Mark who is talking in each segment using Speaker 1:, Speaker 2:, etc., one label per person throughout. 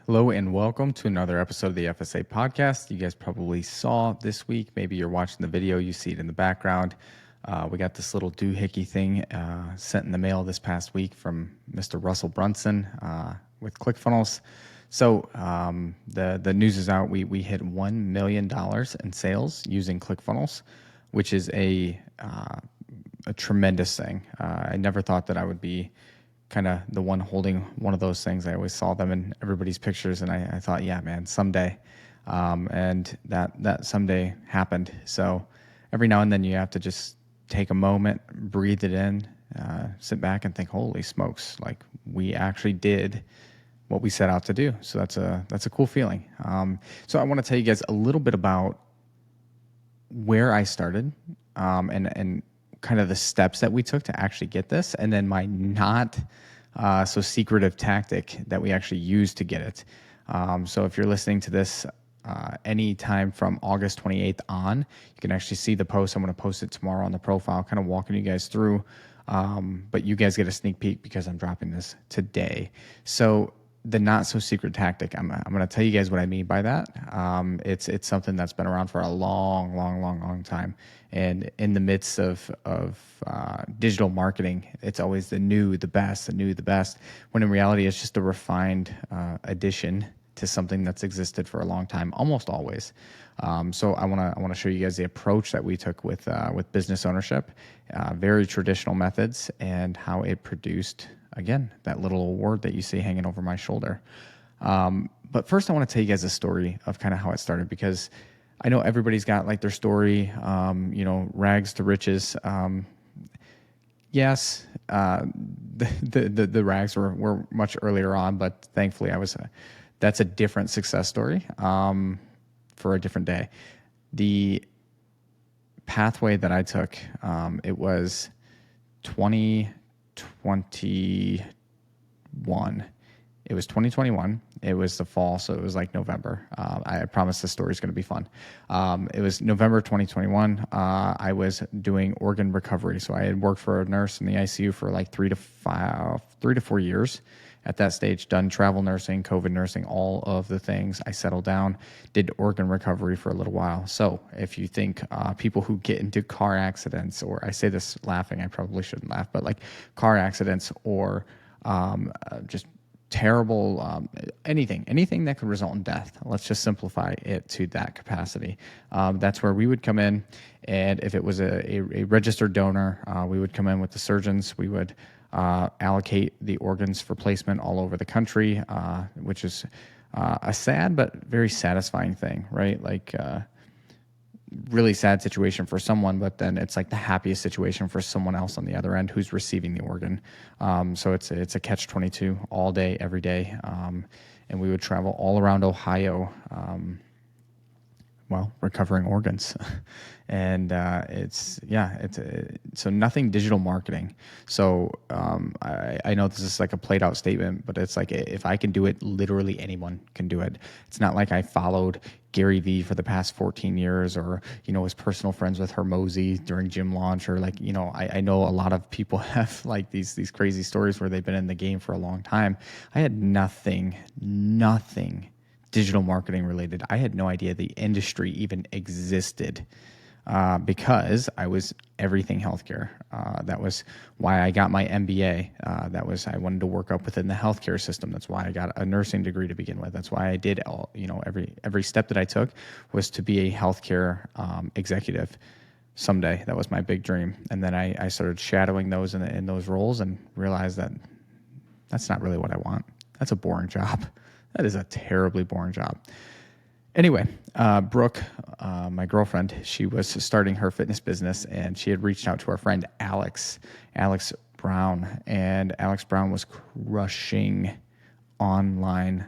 Speaker 1: Hello and welcome to another episode of the FSA podcast. You guys probably saw this week. Maybe you're watching the video, you see it in the background. We got this little doohickey thing sent in the mail this past week from Mr. Russell Brunson with ClickFunnels. So the news is out. We hit $1 million in sales using ClickFunnels, which is a tremendous thing. I never thought that I would be kind of the one holding one of those things. I always saw them in everybody's pictures, and I thought, yeah, man, someday. And that someday happened. So every now and then you have to just take a moment, breathe it in, sit back and think, holy smokes, like we actually did what we set out to do. So that's a cool feeling. So I want to tell you guys a little bit about where I started, and kind of the steps that we took to actually get this, and then my not so secretive tactic that we actually used to get it. So if you're listening to this anytime from August 28th on, you can actually see the post. I'm going to post it tomorrow on the profile, kind of walking you guys through. But you guys get a sneak peek because I'm dropping this today. So the not so secret tactic, I'm going to tell you guys what I mean by that. It's something that's been around for a long time. And in the midst of digital marketing, it's always the new, the best, when in reality, it's just a refined addition to something that's existed for a long time, almost always. So I want to show you guys the approach that we took with business ownership, very traditional methods, and how it produced, again, that little award that you see hanging over my shoulder. But first, I want to tell you guys a story of kind of how it started, because I know everybody's got like their story, rags to riches. Yes, the rags were much earlier on, but thankfully that's a different success story for a different day. The pathway that I took, it was 2021. It was 2021. It was the fall, so it was like November. I promise this story is going to be fun. It was November 2021. I was doing organ recovery. So I had worked for a nurse in the ICU for like 3 to 4 years. At that stage, done travel nursing, COVID nursing, all of the things. I settled down, did organ recovery for a little while. So if you think people who get into car accidents, or I say this laughing, I probably shouldn't laugh, but like car accidents or just terrible, anything that could result in death. Let's just simplify it to that capacity. That's where we would come in. And if it was a registered donor, we would come in with the surgeons. We would allocate the organs for placement all over the country, which is a sad but very satisfying thing, right? Like really sad situation for someone, but then it's like the happiest situation for someone else on the other end who's receiving the organ. So it's a catch-22 all day, every day. And we would travel all around Ohio, recovering organs. And so nothing digital marketing. So I know this is like a played out statement, but it's like, if I can do it, literally anyone can do it. It's not like I followed Gary Vee for the past 14 years, or, was personal friends with Hermosi during gym launch, or like, I know a lot of people have like these crazy stories where they've been in the game for a long time. I had nothing digital marketing related. I had no idea the industry even existed, because I was everything healthcare. That was why I got my MBA. I wanted to work up within the healthcare system. That's why I got a nursing degree to begin with. That's why I did every step that I took was to be a healthcare executive someday. That was my big dream. And then I started shadowing those in those roles and realized that that's not really what I want. That's a boring job. That is a terribly boring job. Anyway, Brooke, my girlfriend, she was starting her fitness business, and she had reached out to our friend Alex Brown, and Alex Brown was crushing online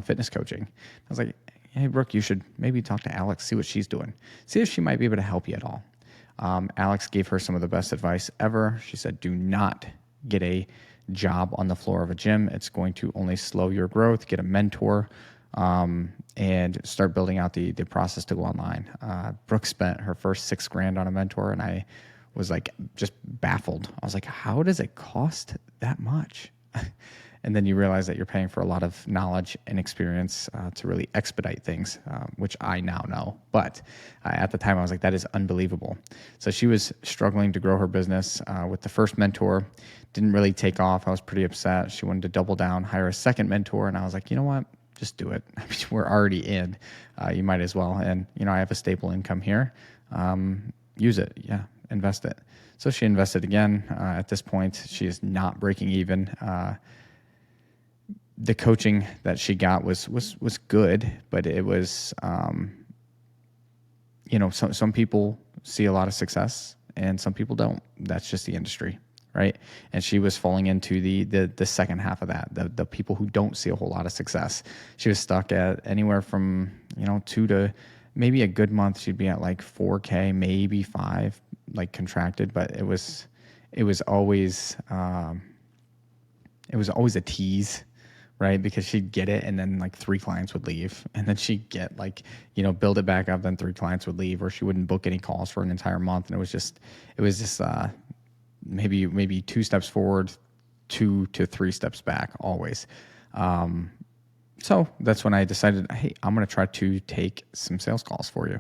Speaker 1: fitness coaching. I was like, hey, Brooke, you should maybe talk to Alex, see what she's doing, see if she might be able to help you at all. Alex gave her some of the best advice ever. She said, do not get a job on the floor of a gym. It's going to only slow your growth. Get a mentor, and start building out the process to go online. Brooke spent her first $6,000 on a mentor, and I was like just baffled. I was like, how does it cost that much? And then you realize that you're paying for a lot of knowledge and experience to really expedite things, which I now know. But at the time, I was like, that is unbelievable. So she was struggling to grow her business with the first mentor. Didn't really take off. I was pretty upset. She wanted to double down, hire a second mentor. And I was like, you know what? Just do it. I mean, we're already in. You might as well. And, I have a stable income here. Use it. Yeah, invest it. So she invested again. At this point, she is not breaking even. The coaching that she got was good, but it was, some people see a lot of success and some people don't. That's just the industry, right? And she was falling into the second half of that, the people who don't see a whole lot of success. She was stuck at anywhere from, 2 to maybe a good month. She'd be at like 4K, maybe 5, like contracted, but it was always a tease, right? Because she'd get it and then like 3 clients would leave, and then she'd get like, build it back up, then 3 clients would leave, or she wouldn't book any calls for an entire month. And it was just maybe 2 steps forward, 2 to 3 steps back always. So that's when I decided, hey, I'm going to try to take some sales calls for you.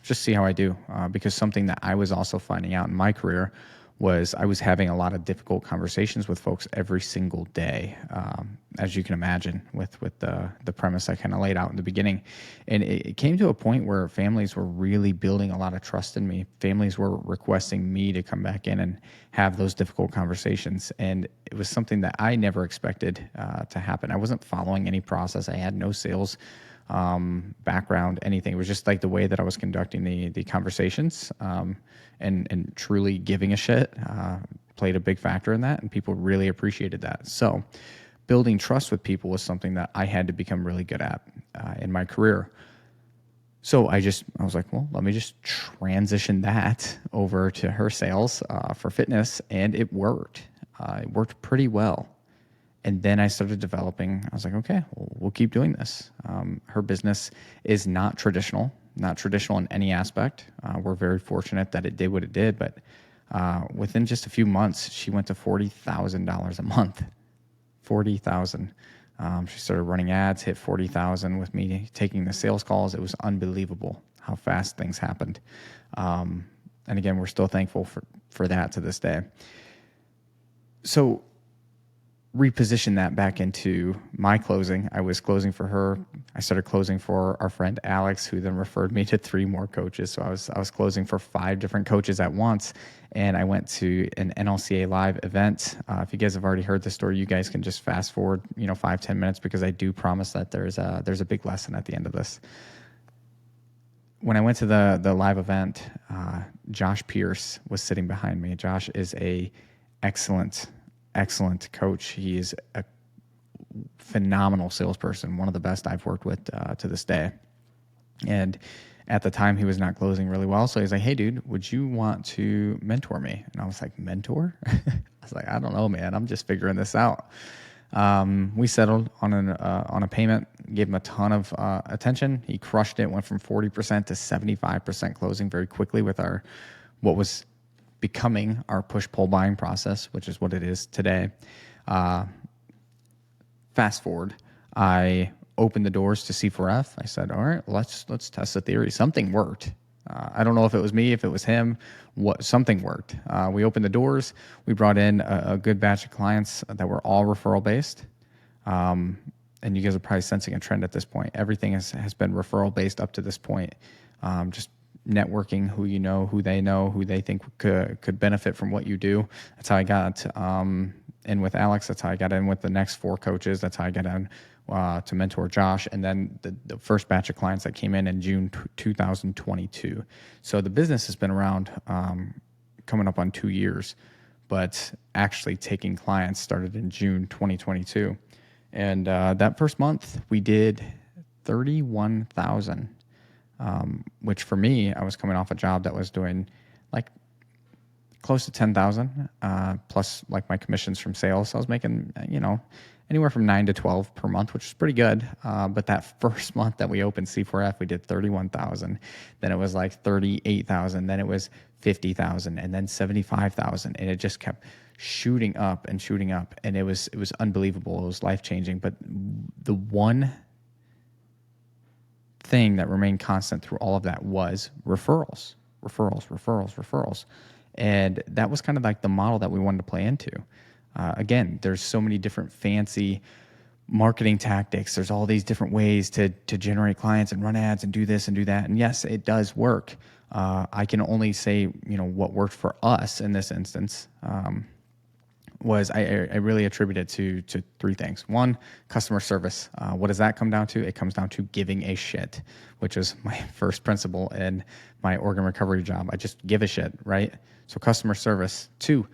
Speaker 1: Just see how I do. Because something that I was also finding out in my career was I was having a lot of difficult conversations with folks every single day, as you can imagine, with the premise I kind of laid out in the beginning. And it came to a point where families were really building a lot of trust in me. Families were requesting me to come back in and have those difficult conversations. And it was something that I never expected to happen. I wasn't following any process. I had no sales background, anything. It was just like the way that I was conducting the conversations, and truly giving a shit played a big factor in that, and people really appreciated that. So building trust with people was something that I had to become really good at in my career. So I was like, well, let me just transition that over to her sales for fitness, and it worked. It worked pretty well. And then I started developing. I was like, okay, we'll keep doing this. Her business is not traditional in any aspect. We're very fortunate that it did what it did, but within just a few months, she went to $40,000 a month. $40,000. She started running ads, hit $40,000 with me taking the sales calls. It was unbelievable how fast things happened. And again, we're still thankful for that to this day. So reposition that back into my closing. I was closing for her. I started closing for our friend Alex, who then referred me to 3 more coaches. So I was closing for 5 different coaches at once. And I went to an NLCA live event. If you guys have already heard the story, you guys can just fast forward, 5-10 minutes, because I do promise that there's a big lesson at the end of this. When I went to the live event, Josh Pierce was sitting behind me. Josh is a excellent coach. He is a phenomenal salesperson, one of the best I've worked with to this day. And at the time, he was not closing really well. So he's like, hey, dude, would you want to mentor me? And I was like, mentor? I was like, I don't know, man. I'm just figuring this out. We settled on a payment, gave him a ton of attention. He crushed it, went from 40% to 75% closing very quickly with what was becoming our push-pull buying process, which is what it is today. Fast forward, I opened the doors to C4F. I said, all right, let's test the theory. Something worked. I don't know if it was me, if it was him, something worked. We opened the doors. We brought in a good batch of clients that were all referral-based. And you guys are probably sensing a trend at this point. Everything has been referral-based up to this point. Just networking, who they think could benefit from what you do. That's how I got in with Alex. That's how I got in with the next 4 coaches. That's how I got in to mentor Josh. And then the first batch of clients that came in June 2022. So the business has been around coming up on 2 years, but actually taking clients started in June 2022. And that first month we did 31,000. Which for me, I was coming off a job that was doing like close to 10,000, plus like my commissions from sales. So I was making, anywhere from 9 to 12 per month, which is pretty good. But that first month that we opened C4F, we did 31,000. Then it was like 38,000. Then it was 50,000, and then 75,000, and it just kept shooting up and shooting up, and it was unbelievable. It was life changing. But the one thing that remained constant through all of that was referrals, and that was kind of like the model that we wanted to play into. Again, there's so many different fancy marketing tactics. There's all these different ways to generate clients and run ads and do this and do that. And yes, it does work. I can only say, what worked for us in this instance was I really attribute it to three things. One, customer service. What does that come down to? It comes down to giving a shit, which is my first principle in my organ recovery job. I just give a shit, right? So customer service. Two,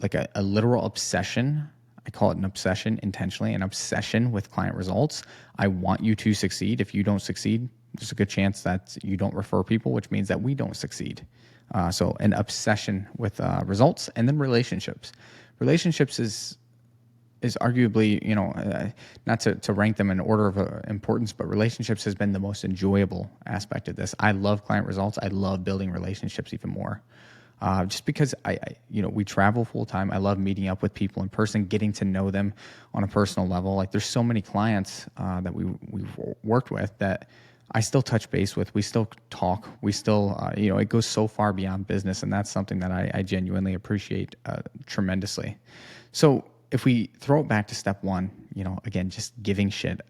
Speaker 1: like a literal obsession. I call it an obsession intentionally, an obsession with client results. I want you to succeed. If you don't succeed, there's a good chance that you don't refer people, which means that we don't succeed. So an obsession with results, and then relationships. Relationships is arguably, not to rank them in order of importance, but relationships has been the most enjoyable aspect of this. I love client results. I love building relationships even more. Just because we travel full time. I love meeting up with people in person, getting to know them on a personal level. Like there's so many clients that we've worked with that I still touch base with. We still talk. We still, it goes so far beyond business, and that's something that I genuinely appreciate tremendously. So if we throw it back to step one, again, just giving a shit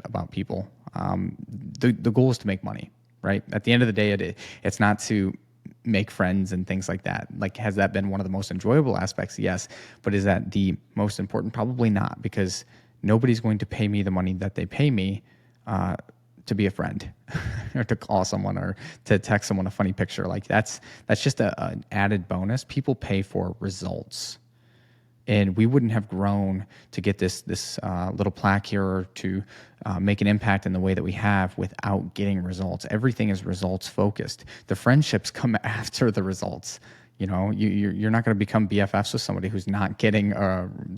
Speaker 1: about people. The goal is to make money, right? At the end of the day, it's not to make friends and things like that. Like, has that been one of the most enjoyable aspects? Yes. But is that the most important? Probably not, because nobody's going to pay me the money that they pay me to be a friend or to call someone or to text someone a funny picture. Like that's just an added bonus. People pay for results. And we wouldn't have grown to get this little plaque here or to make an impact in the way that we have without getting results. Everything is results focused. The friendships come after the results. You're not going to become BFFs with somebody who's not getting,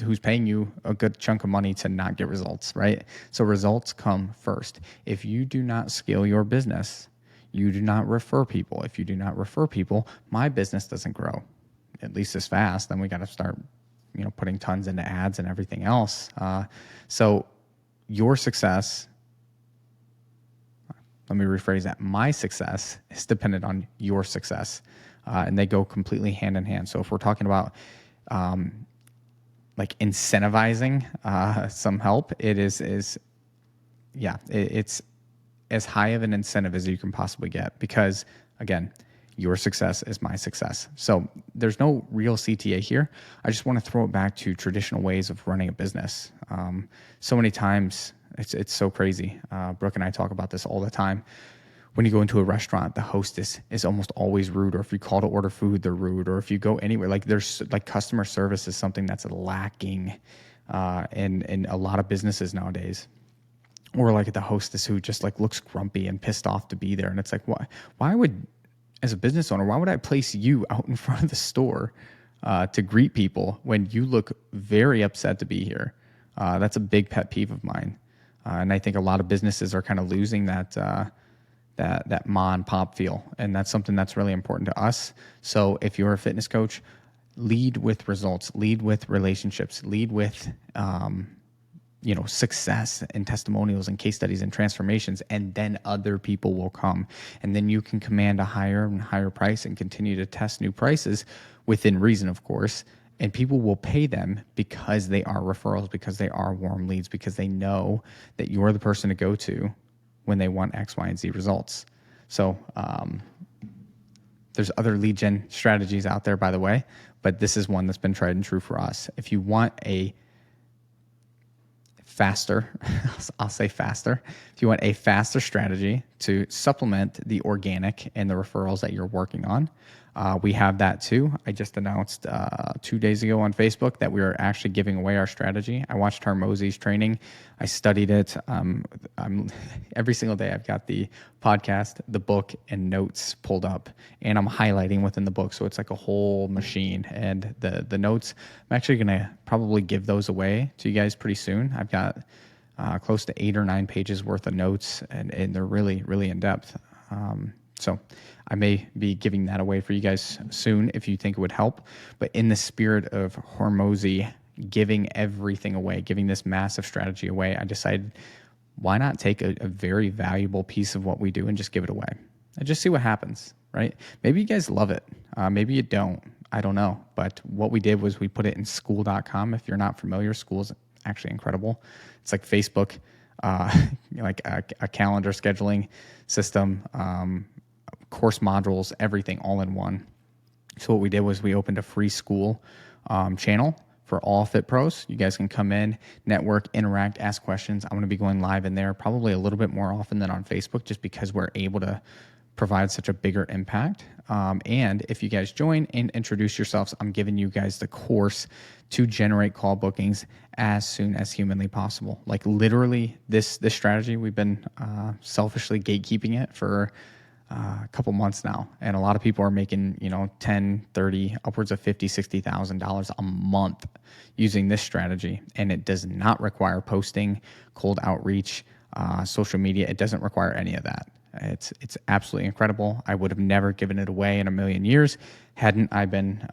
Speaker 1: who's paying you a good chunk of money to not get results, right? So results come first. If you do not scale your business, you do not refer people. If you do not refer people, my business doesn't grow, at least as fast. Then we got to start putting tons into ads and everything else. So your success, let me rephrase that. My success is dependent on your success, and they go completely hand in hand. So if we're talking about like incentivizing some help, it's as high of an incentive as you can possibly get, because again, your success is my success. So there's no real CTA here. I just want to throw it back to traditional ways of running a business. So many times, it's so crazy. Brooke and I talk about this all the time. When you go into a restaurant, the hostess is almost always rude, or if you call to order food, they're rude, or if you go anywhere, like there's like customer service is something that's lacking in a lot of businesses nowadays. Or like the hostess who just like looks grumpy and pissed off to be there. And it's like, why would, as a business owner, why would I place you out in front of the store to greet people when you look very upset to be here? That's a big pet peeve of mine. And I think a lot of businesses are kind of losing that ma and pop feel. And that's something that's really important to us. So if you're a fitness coach, lead with results, lead with relationships, lead with, success and testimonials and case studies and transformations, and then other people will come. And then you can command a higher and higher price and continue to test new prices within reason, of course. And people will pay them because they are referrals, because they are warm leads, because they know that you're the person to go to when they want X, Y, and Z results. So there's other lead gen strategies out there, by the way, but this is one that's been tried and true for us. If you want a faster, I'll say faster. If you want a faster strategy to supplement the organic and the referrals that you're working on, We have that too. I just announced 2 days ago on Facebook that we are actually giving away our strategy. I watched Hormozi's training. I studied it. I'm every single day I've got the podcast, the book, and notes pulled up, and I'm highlighting within the book. So it's like a whole machine. And the notes, I'm actually going to probably give those away to you guys pretty soon. I've got close to 8 or 9 pages worth of notes, and they're really, really in depth. So I may be giving that away for you guys soon if you think it would help. But in the spirit of Hormozi giving everything away, giving this massive strategy away, I decided, why not take a very valuable piece of what we do and just give it away and just see what happens, right? Maybe you guys love it. Maybe you don't. I don't know. But what we did was we put it in SKOOL.com. If you're not familiar, SKOOL is actually incredible. It's like Facebook, like a calendar scheduling system, course modules, everything all in one. So what we did was we opened a free SKOOL channel for all Fit Pros. You guys can come in, network, interact, ask questions. I'm going to be going live in there probably a little bit more often than on Facebook, just because we're able to provide such a bigger impact. And if you guys join and introduce yourselves, I'm giving you guys the course to generate call bookings as soon as humanly possible. Like literally this strategy, we've been selfishly gatekeeping it for a couple months now, and a lot of people are making 10, 30, upwards of $50,000, $60,000 a month using this strategy, and it does not require posting, cold outreach, social media. It doesn't require any of that. It's absolutely incredible. I would have never given it away in a million years hadn't I been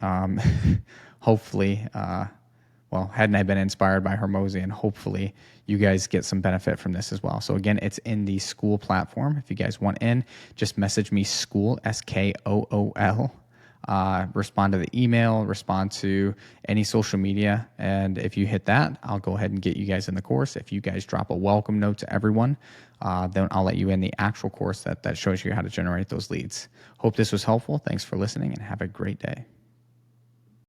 Speaker 1: hadn't I been inspired by Hormozi, and hopefully you guys get some benefit from this as well. So again, it's in the SKOOL platform. If you guys want in, just message me SKOOL, SKOOL. Respond to the email, respond to any social media. And if you hit that, I'll go ahead and get you guys in the course. If you guys drop a welcome note to everyone, then I'll let you in the actual course that shows you how to generate those leads. Hope this was helpful. Thanks for listening and have a great day.